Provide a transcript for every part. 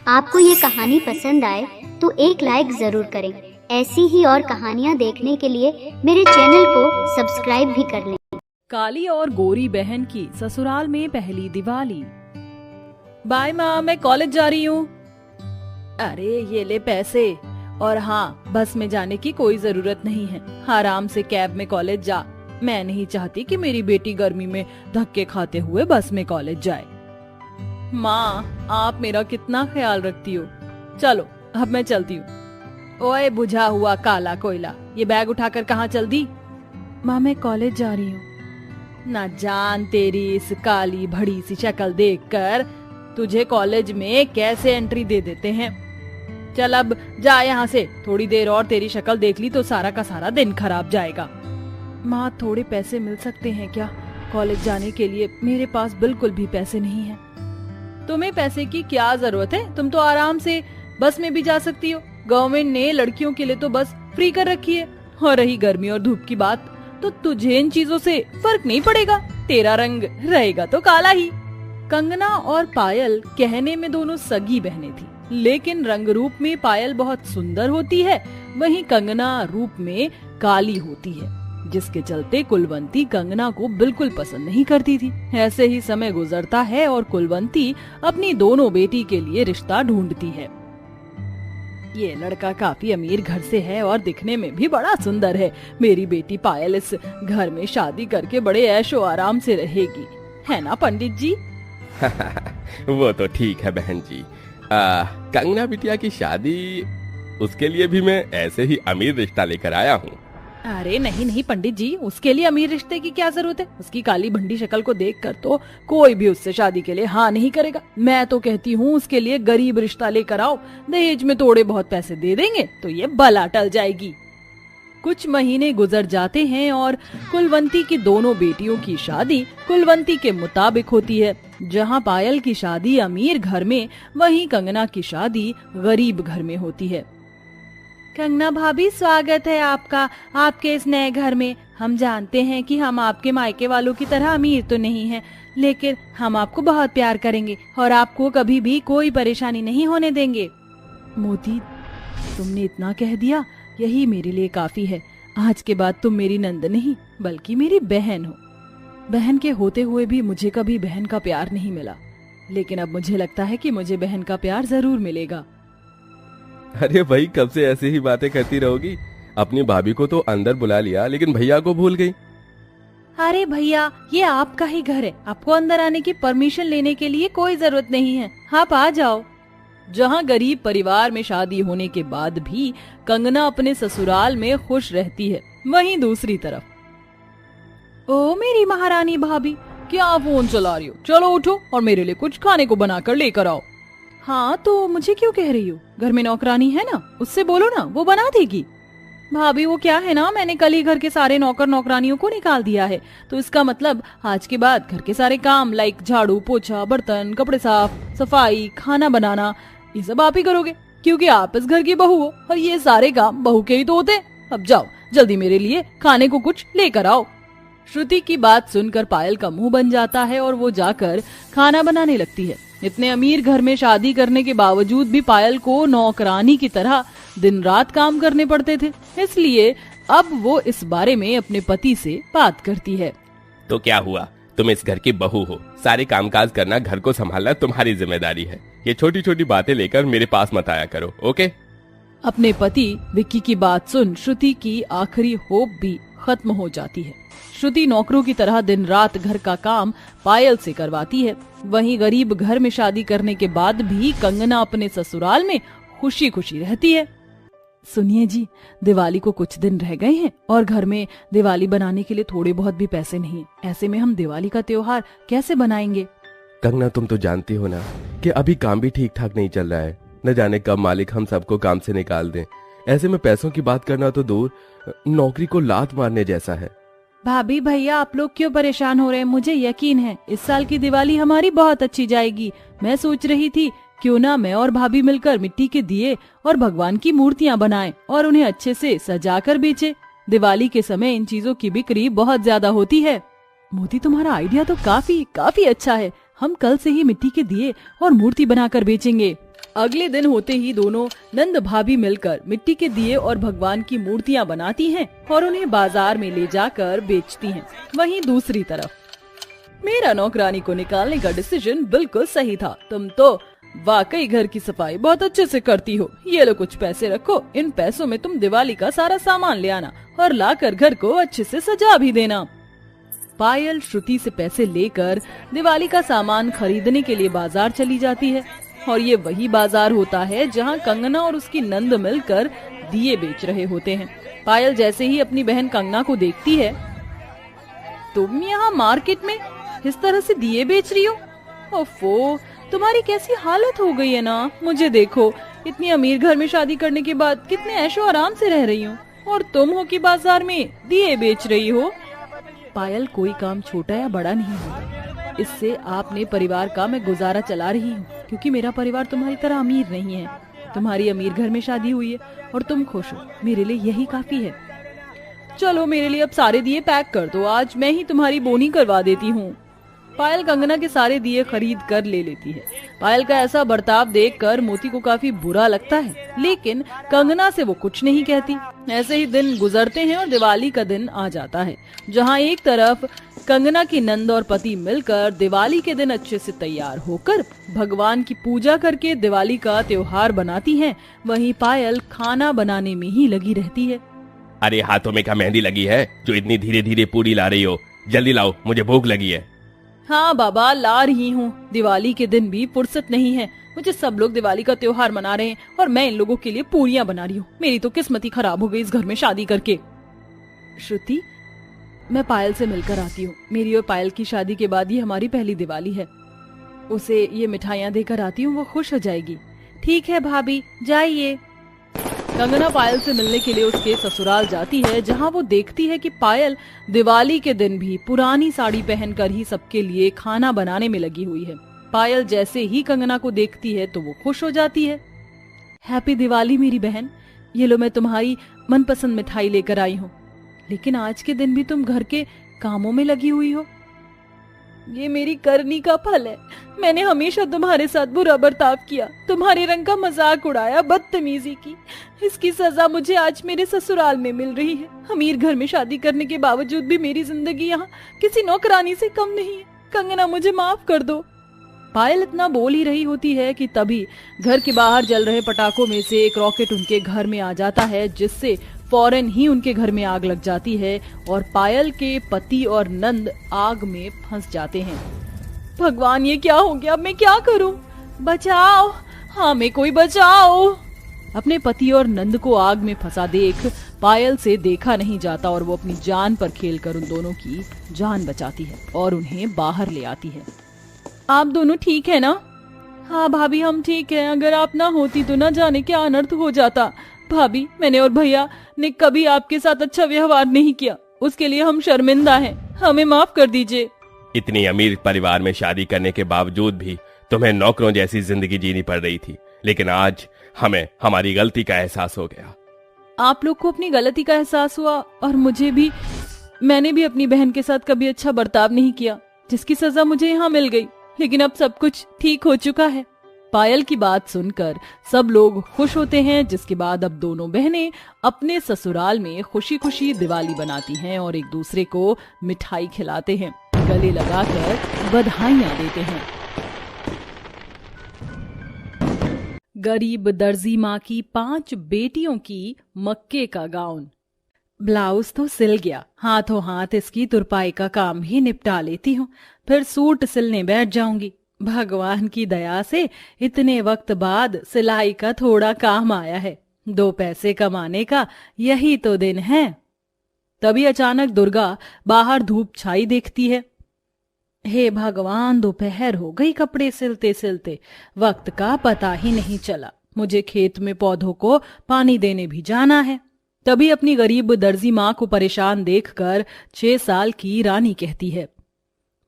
आपको ये कहानी पसंद आए तो एक लाइक जरूर करें। ऐसी ही और कहानियाँ देखने के लिए मेरे चैनल को सब्सक्राइब भी कर लें। काली और गोरी बहन की ससुराल में पहली दिवाली। बाय माँ, मैं कॉलेज जा रही हूँ। अरे ये ले पैसे। और हाँ, बस में जाने की कोई जरूरत नहीं है, आराम से कैब में कॉलेज जा। मैं नहीं चाहती कि मेरी बेटी गर्मी में धक्के खाते हुए बस में कॉलेज जाए। माँ, आप मेरा कितना ख्याल रखती हो। चलो अब मैं चलती हूँ। ओए बुझा हुआ काला कोयला, ये बैग उठाकर कहाँ चल दी? माँ, मैं कॉलेज जा रही हूँ। ना जान तेरी इस काली भड़ी सी शक्ल देखकर तुझे कॉलेज में कैसे एंट्री दे देते हैं। चल अब जा यहाँ से, थोड़ी देर और तेरी शक्ल देख ली तो सारा का सारा दिन खराब जाएगा। माँ, थोड़े पैसे मिल सकते हैं क्या? कॉलेज जाने के लिए मेरे पास बिल्कुल भी पैसे नहीं हैं। तुम्हें पैसे की क्या जरूरत है? तुम तो आराम से बस में भी जा सकती हो। गवर्नमेंट ने लड़कियों के लिए तो बस फ्री कर रखी है। और रही गर्मी और धूप की बात, तो तुझे इन चीजों से फर्क नहीं पड़ेगा। तेरा रंग रहेगा तो काला ही। कंगना और पायल कहने में दोनों सगी बहनें थी, लेकिन रंग रूप में पायल बहुत सुंदर होती है, वहीं कंगना रूप में काली होती है, जिसके चलते कुलवंती कंगना को बिल्कुल पसंद नहीं करती थी। ऐसे ही समय गुजरता है और कुलवंती अपनी दोनों बेटी के लिए रिश्ता ढूंढती है। ये लड़का काफी अमीर घर से है और दिखने में भी बड़ा सुंदर है। मेरी बेटी पायल इस घर में शादी करके बड़े ऐशो आराम से रहेगी, है ना पंडित जी? वो तो ठीक है बहन जी। कंगना बिटिया की शादी, उसके लिए भी मैं ऐसे ही अमीर रिश्ता लेकर आया हूँ। अरे नहीं नहीं पंडित जी, उसके लिए अमीर रिश्ते की क्या जरूरत है? उसकी काली भंडी शक्ल को देखकर तो कोई भी उससे शादी के लिए हाँ नहीं करेगा। मैं तो कहती हूँ उसके लिए गरीब रिश्ता लेकर आओ, दहेज में थोड़े बहुत पैसे दे देंगे तो ये बला टल जाएगी। कुछ महीने गुजर जाते हैं और कुलवंती की दोनों बेटियों की शादी कुलवंती के मुताबिक होती है। जहाँ पायल की शादी अमीर घर में, वहीं कंगना की शादी गरीब घर में होती है। कंगना भाभी, स्वागत है आपका आपके इस नए घर में। हम जानते हैं कि हम आपके मायके वालों की तरह अमीर तो नहीं हैं, लेकिन हम आपको बहुत प्यार करेंगे और आपको कभी भी कोई परेशानी नहीं होने देंगे। मोती, तुमने इतना कह दिया, यही मेरे लिए काफी है। आज के बाद तुम मेरी नंद नहीं बल्कि मेरी बहन हो। बहन के होते हुए भी मुझे कभी बहन का प्यार नहीं मिला, लेकिन अब मुझे लगता है कि मुझे बहन का प्यार जरूर मिलेगा। अरे भाई, कब से ऐसी ही बातें करती रहोगी? अपनी भाभी को तो अंदर बुला लिया, लेकिन भैया को भूल गई। अरे भैया, ये आपका ही घर है, आपको अंदर आने की परमिशन लेने के लिए कोई जरूरत नहीं है, आप आ जाओ। जहाँ गरीब परिवार में शादी होने के बाद भी कंगना अपने ससुराल में खुश रहती है, वहीं दूसरी तरफ ओ मेरी महारानी भाभी, क्या फोन चला रही हो? चलो उठो और मेरे लिए कुछ खाने को बनाकर लेकर आओ। हाँ तो मुझे क्यों कह रही हो? घर में नौकरानी है ना, उससे बोलो ना, वो बना देगी। भाभी वो क्या है ना, मैंने कल ही घर के सारे नौकर नौकरानियों को निकाल दिया है, तो इसका मतलब आज के बाद घर के सारे काम लाइक झाड़ू पोछा, बर्तन, कपड़े साफ सफाई, खाना बनाना, ये सब आप ही करोगे, क्योंकि आप इस घर की बहू हो और ये सारे काम बहू के ही तो होते। अब जाओ जल्दी मेरे लिए खाने को कुछ लेकर आओ। श्रुति की बात सुनकर पायल का मुंह बन जाता है और वो जाकर खाना बनाने लगती है। इतने अमीर घर में शादी करने के बावजूद भी पायल को नौकरानी की तरह दिन रात काम करने पड़ते थे, इसलिए अब वो इस बारे में अपने पति से बात करती है। तो क्या हुआ, तुम इस घर की बहू हो, सारे कामकाज करना, घर को संभालना तुम्हारी जिम्मेदारी है। ये छोटी छोटी बातें लेकर मेरे पास मत आया करो, ओके? अपने पति विक्की की बात सुन श्रुति की आखिरी होप भी खत्म हो जाती है। श्रुति नौकरों की तरह दिन रात घर का काम पायल से करवाती है। वहीं गरीब घर में शादी करने के बाद भी कंगना अपने ससुराल में खुशी खुशी रहती है। सुनिए जी, दिवाली को कुछ दिन रह गए हैं और घर में दिवाली बनाने के लिए थोड़े बहुत भी पैसे नहीं। ऐसे में हम दिवाली का त्योहार कैसे बनाएंगे? कंगना, तुम तो जानती हो ना कि अभी काम भी ठीक ठाक नहीं चल रहा है। न जाने कब मालिक हम सबको काम से निकाल दें। ऐसे में पैसों की बात करना तो दूर, नौकरी को लात मारने जैसा है। भाभी भैया, आप लोग क्यों परेशान हो रहे हैं? मुझे यकीन है इस साल की दिवाली हमारी बहुत अच्छी जाएगी। मैं सोच रही थी क्यों ना मैं और भाभी मिलकर मिट्टी के दिए और भगवान की मूर्तियाँ बनाएं और उन्हें अच्छे से सजाकर बेचें। दिवाली के समय इन चीजों की बिक्री बहुत ज्यादा होती है। मोती, तुम्हारा आइडिया तो काफी अच्छा है। हम कल से ही मिट्टी के दिए और मूर्ति बनाकर बेचेंगे। अगले दिन होते ही दोनों नंद भाभी मिलकर मिट्टी के दिए और भगवान की मूर्तियां बनाती हैं और उन्हें बाजार में ले जाकर बेचती हैं। वहीं दूसरी तरफ मेरा नौकरानी को निकालने का डिसीजन बिल्कुल सही था। तुम तो वाकई घर की सफाई बहुत अच्छे से करती हो। ये लो कुछ पैसे रखो, इन पैसों में तुम दिवाली का सारा सामान ले आना और लाकर घर को अच्छे से सजा भी देना। पायल श्रुति से पैसे लेकर दिवाली का सामान खरीदने के लिए बाजार चली जाती है और ये वही बाजार होता है जहाँ कंगना और उसकी नंद मिलकर दिए बेच रहे होते हैं। पायल जैसे ही अपनी बहन कंगना को देखती है, तुम यहाँ मार्केट में इस तरह से दिए बेच रही हो? ओफो, तुम्हारी कैसी हालत हो गई है ना। मुझे देखो, इतनी अमीर घर में शादी करने के बाद कितने ऐशो आराम से रह रही हूँ और तुम हो कि बाजार में दिए बेच रही हो। पायल, कोई काम छोटा या बड़ा नहीं है, इससे आपने परिवार का मैं गुजारा चला रही हूँ, क्योंकि मेरा परिवार तुम्हारी तरह अमीर नहीं है। तुम्हारी अमीर घर में शादी हुई है और तुम खुश हो, मेरे लिए यही काफी है। चलो मेरे लिए अब सारे दिए पैक कर दो, आज मैं ही तुम्हारी बोनी करवा देती हूँ। पायल कंगना के सारे दिए खरीद कर ले लेती है। पायल का ऐसा बर्ताव देखकर मोती को काफी बुरा लगता है, लेकिन कंगना से वो कुछ नहीं कहती। ऐसे ही दिन गुजरते हैं और दिवाली का दिन आ जाता है, जहाँ एक तरफ कंगना की नंद और पति मिलकर दिवाली के दिन अच्छे से तैयार होकर भगवान की पूजा करके दिवाली का त्योहार बनाती हैं, वहीं पायल खाना बनाने में ही लगी रहती है। अरे हाथों में क्या मेहंदी लगी है जो इतनी धीरे धीरे पूरी ला रही हो? जल्दी लाओ, मुझे भूख लगी है। हाँ बाबा, ला रही हूँ। दिवाली के दिन भी फुर्सत नहीं है मुझे। सब लोग दिवाली का त्योहार मना रहे हैं और मैं इन लोगों के लिए पूरियां बना रही हूँ। मेरी तो किस्मत ही खराब हो गई इस घर में शादी करके। श्रुति, मैं पायल से मिलकर आती हूँ। मेरी और पायल की शादी के बाद ये हमारी पहली दिवाली है। उसे ये मिठाइयाँ देकर आती हूँ, वो खुश हो जाएगी। ठीक है भाभी, जाइए। कंगना पायल से मिलने के लिए उसके ससुराल जाती है, जहाँ वो देखती है कि पायल दिवाली के दिन भी पुरानी साड़ी पहनकर ही सबके लिए खाना बनाने में लगी हुई है। पायल जैसे ही कंगना को देखती है तो वो खुश हो जाती है। हैप्पी दिवाली मेरी बहन, ये लो मैं तुम्हारी मनपसंद मिठाई लेकर आई हूँ। लेकिन आज के दिन भी तुम घर के कामों में लगी हुई हो। ये मेरी करनी का फल है। मैंने हमेशा तुम्हारे साथ बुरा बर्ताव किया, तुम्हारे रंग का मजाक उड़ाया, बदतमीजी की। इसकी सजा मुझे आज मेरे ससुराल में मिल रही है। अमीर घर में शादी करने के बावजूद भी मेरी जिंदगी यहाँ किसी नौकरानी से कम नहीं है। कंगना, मुझे माफ कर दो। पायल इतना बोल ही रही होती है कि तभी घर के बाहर जल रहे पटाखों में से एक रॉकेट उनके घर में आ जाता है, जिससे फौरन ही उनके घर में आग लग जाती है और पायल के पति और नंद आग में फंस जाते हैं। भगवान, ये क्या हो गया? अब मैं क्या करूं? बचाओ, हाँ मैं कोई बचाओ। अपने पति और नंद को आग में फंसा देख पायल से देखा नहीं जाता और वो अपनी जान पर खेलकर उन दोनों की जान बचाती है और उन्हें बाहर ले आती है। आप दोनों ठीक है ना? हाँ भाभी, हम ठीक हैं। अगर आप ना होती तो ना जाने क्या अनर्थ हो जाता। भाभी, मैंने और भैया ने कभी आपके साथ अच्छा व्यवहार नहीं किया, उसके लिए हम शर्मिंदा हैं। हमें माफ कर दीजिए। इतनी अमीर परिवार में शादी करने के बावजूद भी तुम्हें नौकरों जैसी जिंदगी जीनी पड़ रही थी, लेकिन आज हमें हमारी गलती का एहसास हो गया। आप लोग को अपनी गलती का एहसास हुआ और मुझे भी। मैंने भी अपनी बहन के साथ कभी अच्छा बर्ताव नहीं किया, जिसकी सजा मुझे यहाँ मिल गई। लेकिन अब सब कुछ ठीक हो चुका है। पायल की बात सुनकर सब लोग खुश होते हैं, जिसके बाद अब दोनों बहनें अपने ससुराल में खुशी खुशी दिवाली बनाती हैं और एक दूसरे को मिठाई खिलाते हैं, गले लगाकर बधाइयां देते हैं। गरीब दर्जी माँ की 5 बेटियों की मक्के का गाउन। ब्लाउज तो सिल गया, हाथों हाथ इसकी तुरपाई का काम भी निपटा लेती हूँ, फिर सूट सिलने बैठ जाऊंगी। भगवान की दया से इतने वक्त बाद सिलाई का थोड़ा काम आया है। 2 पैसे कमाने का यही तो दिन है। तभी अचानक दुर्गा बाहर धूप छाई देखती है। हे भगवान, दोपहर हो गई कपड़े सिलते सिलते, वक्त का पता ही नहीं चला। मुझे खेत में पौधों को पानी देने भी जाना है। तभी अपनी गरीब दर्जी माँ को परेशान देखकर 6 साल की रानी कहती है,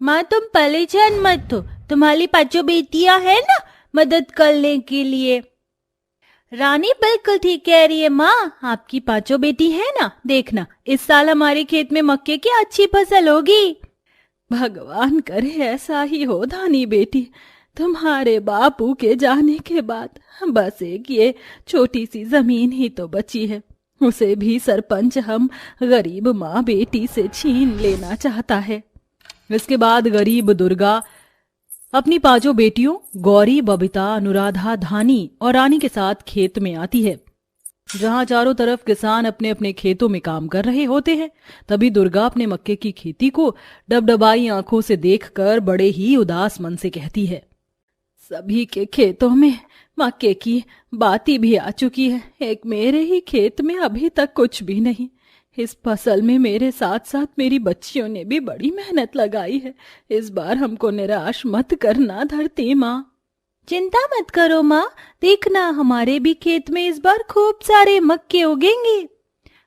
माँ तुम परेशान मत हो, तुम्हारी 5 बेटियां हैं ना मदद करने के लिए। रानी बिल्कुल ठीक कह रही है माँ, आपकी 5 बेटी है ना, देखना इस साल हमारे खेत में मक्के की अच्छी फसल होगी। भगवान करे ऐसा ही हो धानी बेटी, तुम्हारे बापू के जाने के बाद बस एक ये छोटी सी जमीन ही तो बची है, उसे भी सरपंच हम गरीब माँ बेटी से छीन लेना चाहता है। इसके बाद गरीब दुर्गा अपनी 5 बेटियों गौरी, बबीता, अनुराधा, धानी और रानी के साथ खेत में आती है, जहां चारों तरफ किसान अपने अपने खेतों में काम कर रहे होते हैं। तभी दुर्गा अपने मक्के की खेती को डबडबाई आंखों से देखकर बड़े ही उदास मन से कहती है, सभी के खेतों में मक्के की बाती भी आ चुकी है, एक मेरे ही खेत में अभी तक कुछ भी नहीं। इस फसल में मेरे साथ साथ मेरी बच्चियों ने भी बड़ी मेहनत लगाई है, इस बार हमको निराश मत करना धरती माँ। चिंता मत करो माँ, देखना हमारे भी खेत में इस बार खूब सारे मक्के उगेंगे।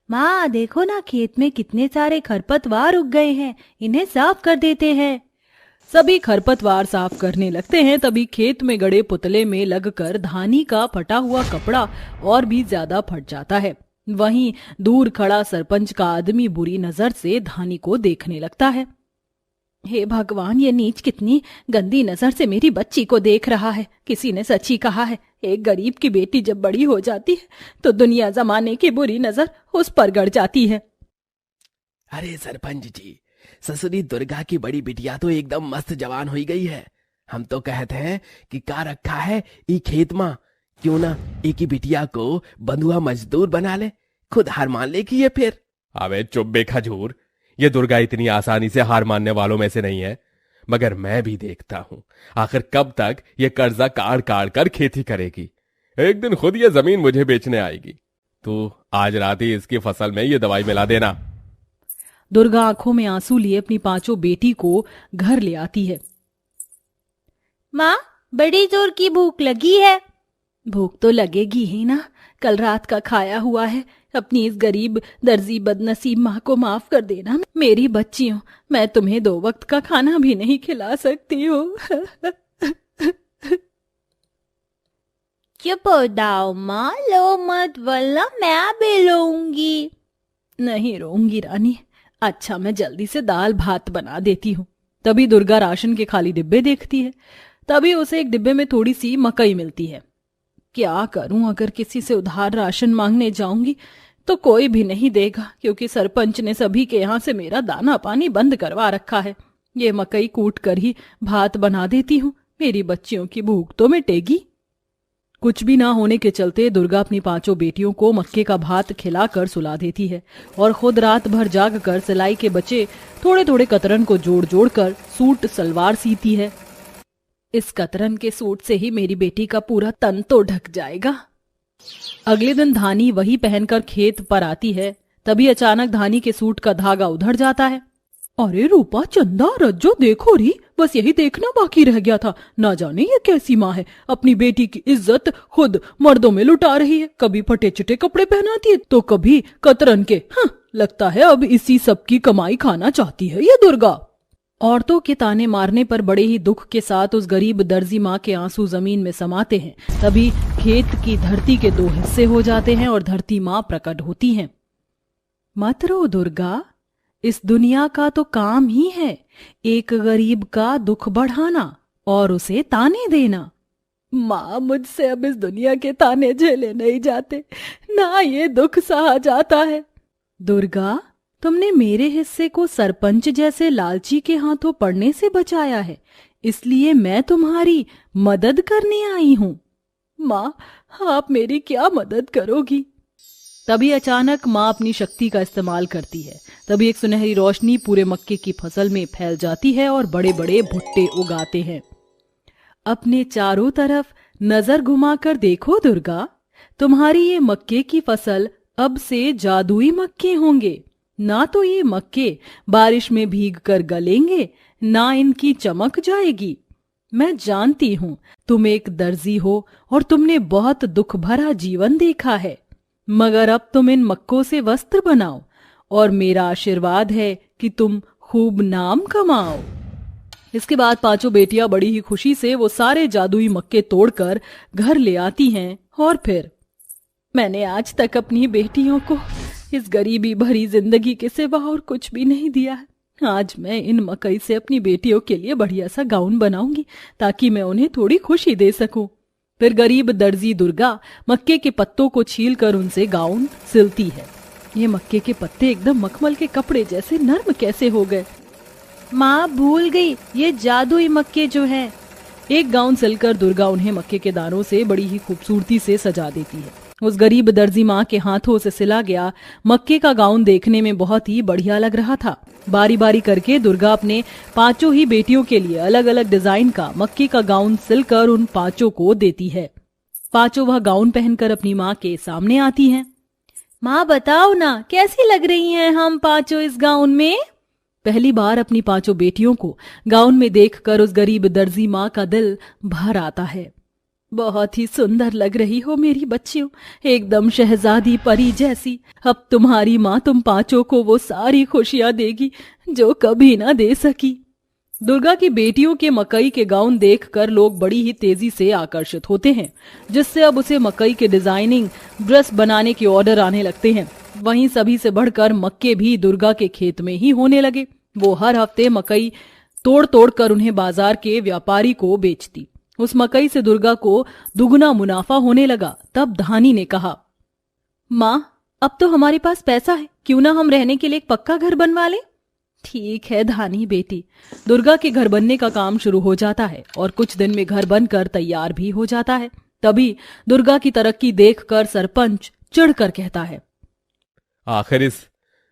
माँ देखो ना, खेत में कितने सारे खरपतवार उग गए हैं, इन्हें साफ कर देते हैं। सभी खरपतवार साफ करने लगते हैं। तभी खेत में गड़े पुतले में लगकर धानी का फटा हुआ कपड़ा और भी ज्यादा फट जाता है। वहीं दूर खड़ा सरपंच का आदमी बुरी नजर से धानी को देखने लगता है। हे भगवान, ये नीच कितनी गंदी नजर से मेरी बच्ची को देख रहा है। किसी ने सच ही कहा है, एक गरीब की बेटी जब बड़ी हो जाती है तो दुनिया जमाने की बुरी नजर उस पर गड़ जाती है। अरे सरपंच जी, ससुरी दुर्गा की बड़ी बिटिया तो एकदम मस्त जवान हो गई है। हम तो कहते हैं कि का रखा है ई खेत मां, क्यों ना एक ही बिटिया को बंधुआ मजदूर बना ले, खुद हार मान ले कि ये फिर। अबे चुप बेखजूर, ये दुर्गा इतनी आसानी से हार मानने वालों में से नहीं है। मगर मैं भी देखता हूं आखिर कब तक ये कर्जा काट काट कर खेती करेगी। एक दिन खुद ये जमीन मुझे बेचने आएगी। तू आज रात ही इसकी फसल में ये दवाई मिला देना। दुर्गा आंखों में आंसू लिए अपनी 5 बेटी को घर ले आती है। माँ, बड़ी जोर की भूख लगी है। भूख तो लगेगी ही ना, कल रात का खाया हुआ है। अपनी इस गरीब दर्जी बदनसीब माँ को माफ कर देना। मेरी बच्चियों, मैं तुम्हें 2 वक्त का खाना भी नहीं खिला सकती हूँ। चुप हो जाओ माँ, लो मत, वरना मैं भी रोऊंगी। नहीं रोऊंगी रानी। अच्छा, मैं जल्दी से दाल भात बना देती हूँ। तभी दुर्गा राशन के खाली डिब्बे देखती है। तभी उसे एक डिब्बे में थोड़ी सी मकई मिलती है। क्या करूं, अगर किसी से उधार राशन मांगने जाऊंगी तो कोई भी नहीं देगा, क्योंकि सरपंच ने सभी के यहाँ से मेरा दाना पानी बंद करवा रखा है। ये मकई कूट कर ही भात बना देती हूँ, मेरी बच्चियों की भूख तो मिटेगी। कुछ भी ना होने के चलते दुर्गा अपनी 5 बेटियों को मक्के का भात खिलाकर सुला देती है और खुद रात भर जाग कर सिलाई के बचे थोड़े थोड़े कतरन को जोड़ जोड़ कर सूट सलवार सीती है। इस कतरन के सूट से ही मेरी बेटी का पूरा तन तो ढक जाएगा। अगले दिन धानी वही पहनकर खेत पर आती है। तभी अचानक धानी के सूट का धागा उधड़ जाता है। अरे रूपा, चंदा, रज्जो, देखो री, बस यही देखना बाकी रह गया था। ना जाने ये कैसी माँ है, अपनी बेटी की इज्जत खुद मर्दों में लुटा रही है। कभी फटे चिटे कपड़े पहनाती है तो कभी कतरन के। लगता है अब इसी सब की कमाई खाना चाहती है ये दुर्गा। औरतों के ताने मारने पर बड़े ही दुख के साथ उस गरीब दर्जी माँ के आंसू जमीन में समाते हैं। तभी खेत की धरती के 2 हिस्से हो जाते हैं और धरती माँ प्रकट होती हैं। मत रो दुर्गा, इस दुनिया का तो काम ही है एक गरीब का दुख बढ़ाना और उसे ताने देना। माँ, मुझसे अब इस दुनिया के ताने झेले नहीं जाते, ना ये दुख सहा जाता है। दुर्गा, तुमने मेरे हिस्से को सरपंच जैसे लालची के हाथों पड़ने से बचाया है, इसलिए मैं तुम्हारी मदद करने आई हूँ। माँ, आप मेरी क्या मदद करोगी? तभी अचानक माँ अपनी शक्ति का इस्तेमाल करती है। तभी एक सुनहरी रोशनी पूरे मक्के की फसल में फैल जाती है और बड़े बड़े भुट्टे उगाते हैं। अपने चारों तरफ नजर घुमाकर देखो दुर्गा, तुम्हारी ये मक्के की फसल अब से जादुई मक्के होंगे। ना तो ये मक्के बारिश में भीग कर गलेंगे, ना इनकी चमक जाएगी। मैं जानती हूँ तुम एक दर्जी हो और तुमने बहुत दुख भरा जीवन देखा है, मगर अब तुम इन मक्कों से वस्त्र बनाओ और मेरा आशीर्वाद है कि तुम खूब नाम कमाओ। इसके बाद 5 बेटियां बड़ी ही खुशी से वो सारे जादुई मक्के तोड़कर घर ले आती हैं। और फिर मैंने आज तक अपनी बेटियों को इस गरीबी भरी जिंदगी के सिवा और कुछ भी नहीं दिया है। आज मैं इन मकई से अपनी बेटियों के लिए बढ़िया सा गाउन बनाऊंगी ताकि मैं उन्हें थोड़ी खुशी दे सकूं। फिर गरीब दर्जी दुर्गा मक्के के पत्तों को छील कर उनसे गाउन सिलती है। ये मक्के के पत्ते एकदम मखमल के कपड़े जैसे नर्म कैसे हो गए। माँ भूल गई, ये जादुई मक्के जो हैं। एक गाउन सिलकर दुर्गा उन्हें मक्के के दानों से बड़ी ही खूबसूरती से सजा देती है। उस गरीब दर्जी माँ के हाथों से सिला गया मक्के का गाउन देखने में बहुत ही बढ़िया लग रहा था। बारी बारी करके दुर्गा अपने 5 ही बेटियों के लिए अलग अलग डिजाइन का मक्के का गाउन सिलकर उन 5 को देती है। 5 वह गाउन पहनकर अपनी माँ के सामने आती हैं। माँ बताओ ना, कैसी लग रही हैं हम 5 इस गाउन में? पहली बार अपनी 5 बेटियों को गाउन में देखकर उस गरीब दर्जी माँ का दिल भर आता है। बहुत ही सुंदर लग रही हो मेरी बच्चियों, एकदम शहजादी परी जैसी। अब तुम्हारी माँ तुम 5 को वो सारी खुशियां देगी जो कभी ना दे सकी। दुर्गा की बेटियों के मकई के गाउन देखकर लोग बड़ी ही तेजी से आकर्षित होते हैं, जिससे अब उसे मकई के डिजाइनिंग ड्रेस बनाने के ऑर्डर आने लगते हैं। वहीं सभी से बढ़कर मक्के भी दुर्गा के खेत में ही होने लगे। वो हर हफ्ते मकई तोड़ तोड़ कर उन्हें बाजार के व्यापारी को बेचती। उस मकई से दुर्गा को दुगना मुनाफा होने लगा। तब धानी ने कहा, माँ अब तो हमारे पास पैसा है, क्यों ना हम रहने के लिए एक पक्का घर बनवा लें? ठीक है धानी बेटी। दुर्गा के घर बनने का काम शुरू हो जाता है और कुछ दिन में घर बनकर तैयार भी हो जाता है। तभी दुर्गा की तरक्की देखकर सरपंच चिढ़कर कहता है, आखिर इस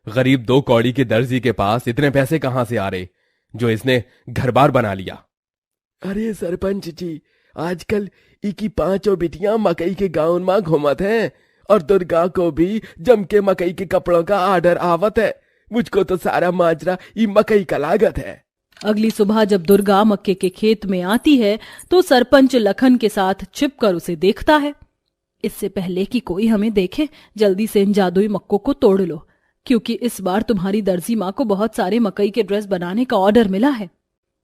गरीब 2 कौड़ी के दर्जी के पास इतने पैसे कहां से आ रहे जो इसने घर बार बना लिया? अरे सरपंच जी, आजकल इकी 5 बिटियां मकई के गाउन में घूमत हैं और दुर्गा को भी जम के मकई के कपड़ों का ऑर्डर आवत है। मुझको तो सारा माजरा ई मकई का लागत है। अगली सुबह जब दुर्गा मक्के के खेत में आती है तो सरपंच लखन के साथ छिपकर उसे देखता है। इससे पहले कि कोई हमें देखे, जल्दी से इन जादुई मक्कों को तोड़ लो, क्योंकि इस बार तुम्हारी दर्जी माँ को बहुत सारे मकई के ड्रेस बनाने का ऑर्डर मिला है।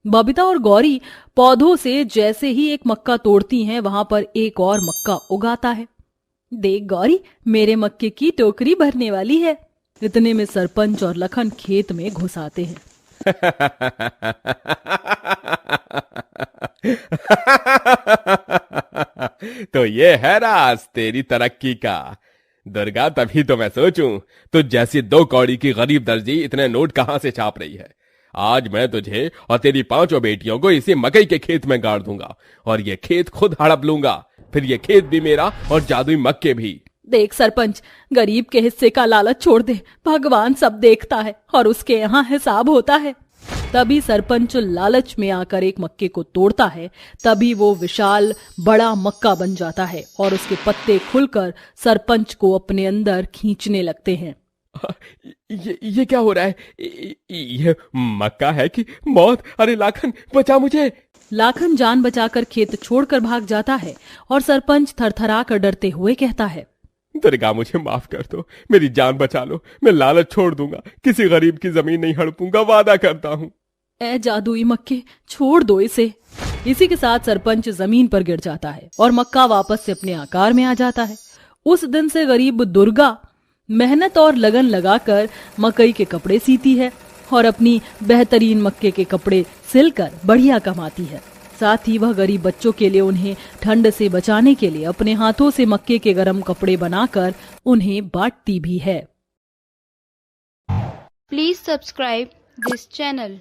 बबीता और गौरी पौधों से जैसे ही एक मक्का तोड़ती हैं, वहां पर एक और मक्का उगाता है। देख गौरी, मेरे मक्के की टोकरी भरने वाली है। इतने में सरपंच और लखन खेत में घुस आते हैं। तो ये है राज तेरी तरक्की का। दुर्गा, तभी तो मैं सोचूं तो जैसी 2 कौड़ी की गरीब दर्जी इतने नोट कहां से छाप रही है। आज मैं तुझे और तेरी 5 बेटियों को इसी मकई के खेत में गाड़ दूंगा और ये खेत खुद हड़प लूंगा। फिर ये खेत भी मेरा और जादुई मक्के भी। देख सरपंच, गरीब के हिस्से का लालच छोड़ दे। भगवान सब देखता है और उसके यहाँ हिसाब होता है। तभी सरपंच लालच में आकर एक मक्के को तोड़ता है। तभी वो विशाल बड़ा मक्का बन जाता है और उसके पत्ते खुलकर सरपंच को अपने अंदर खींचने लगते हैं। ये क्या हो रहा है? ये मक्का है कि मौत? अरे लाखन, बचा मुझे। लाखन जान बचाकर खेत छोड़कर भाग जाता है और सरपंच थरथरा कर डरते हुए कहता है, दुर्गा मुझे माफ कर दो, मेरी जान बचा लो। मैं लालच छोड़ दूंगा, किसी गरीब की जमीन नहीं हड़पूंगा, वादा करता हूँ। ए जादुई मक्के, छोड़ दो इसे। इसी के साथ सरपंच जमीन पर गिर जाता है और मक्का वापस से अपने आकार में आ जाता है। उस दिन से गरीब दुर्गा मेहनत और लगन लगाकर मकई के कपड़े सीती है और अपनी बेहतरीन मक्के के कपड़े सिलकर बढ़िया कमाती है। साथ ही वह गरीब बच्चों के लिए उन्हें ठंड से बचाने के लिए अपने हाथों से मक्के के गर्म कपड़े बनाकर उन्हें बांटती भी है। Please subscribe this channel.